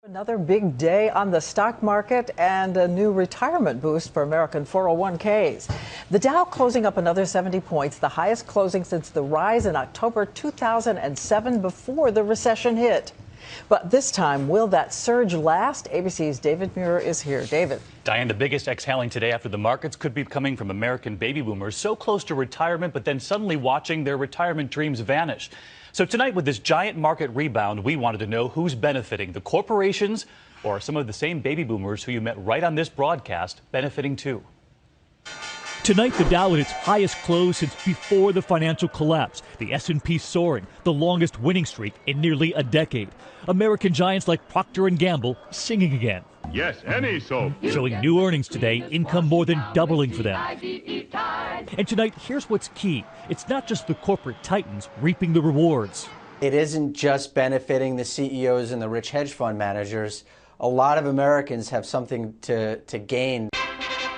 Another big day on the stock market and a new retirement boost for American 401ks. The Dow closing up another 70 points, the highest closing since the rise in October 2007 before the recession hit. But this time, will that surge last? ABC's David Muir is here. David. Diane, the biggest exhaling today after the markets could be coming from American baby boomers so close to retirement, but then suddenly watching their retirement dreams vanish. So tonight, with this giant market rebound, we wanted to know who's benefiting, the corporations or some of the same baby boomers who you met right on this broadcast benefiting too. Tonight, the Dow at its highest close since before the financial collapse. The S&P soaring, the longest winning streak in nearly a decade. American giants like Procter & Gamble singing again. Yes, any soap. Showing new earnings today, income more than doubling for them. And tonight, here's what's key. It's not just the corporate titans reaping the rewards. It isn't just benefiting the CEOs and the rich hedge fund managers. A lot of Americans have something to gain.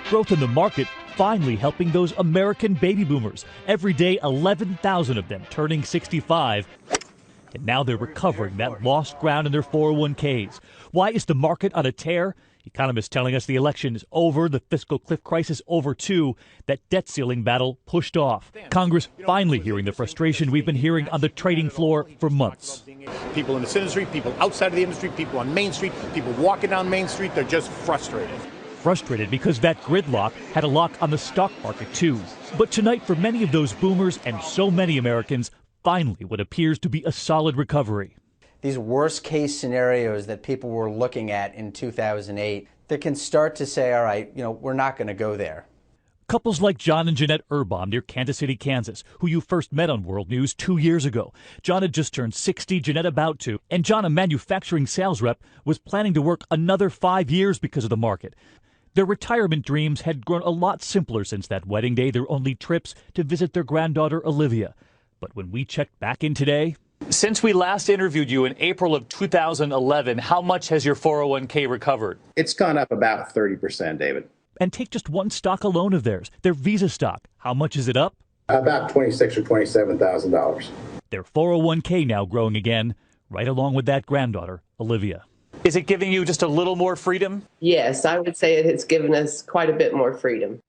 Growth in the market finally helping those American baby boomers. Every day, 11,000 of them turning 65. And now they're recovering that lost ground in their 401ks. Why is the market on a tear? Economists telling us the election is over, the fiscal cliff crisis over too, that debt ceiling battle pushed off. Congress finally hearing the frustration we've been hearing on the trading floor for months. People in this industry, people outside of the industry, people on Main Street, people walking down Main Street, they're just frustrated. Frustrated because that gridlock had a lock on the stock market too. But tonight, for many of those boomers and so many Americans, finally what appears to be a solid recovery. These worst case scenarios that people were looking at in 2008, they can start to say, all right, we're not going to go there. Couples like John and Jeanette Urbaum near Kansas City, Kansas, who you first met on World News 2 years ago. John had just turned 60, Jeanette about to, and John, a manufacturing sales rep, was planning to work another 5 years because of the market. Their retirement dreams had grown a lot simpler since that wedding day, their only trips to visit their granddaughter Olivia. But when we checked back in today... Since we last interviewed you in April of 2011, how much has your 401k recovered? It's gone up about 30%, David. And take just one stock alone of theirs, their Visa stock. How much is it up? About $26,000 or $27,000. Their 401k now growing again, right along with that granddaughter, Olivia. Is it giving you just a little more freedom? Yes, I would say it has given us quite a bit more freedom.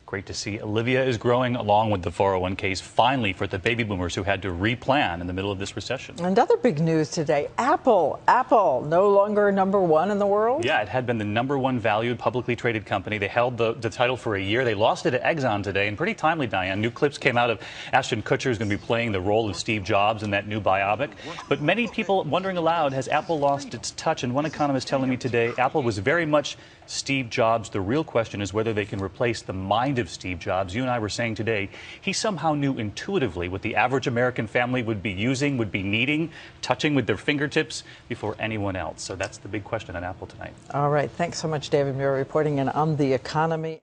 Great to see. Olivia is growing along with the 401ks finally for the baby boomers who had to replan in the middle of this recession. And other big news today, Apple no longer number one in the world? Yeah, it had been the number one valued publicly traded company. They held the title for a year. They lost it to Exxon today, and pretty timely, Diane. New clips came out of Ashton Kutcher, who's going to be playing the role of Steve Jobs in that new biopic. But many people wondering aloud, has Apple lost its touch? And one economist telling me today, Apple was very much Steve Jobs. The real question is whether they can replace the mind of Steve Jobs. You and I were saying today, he somehow knew intuitively what the average American family would be using, would be needing, touching with their fingertips before anyone else. So that's the big question on Apple tonight. All right. Thanks so much, David Muir, reporting in on the economy.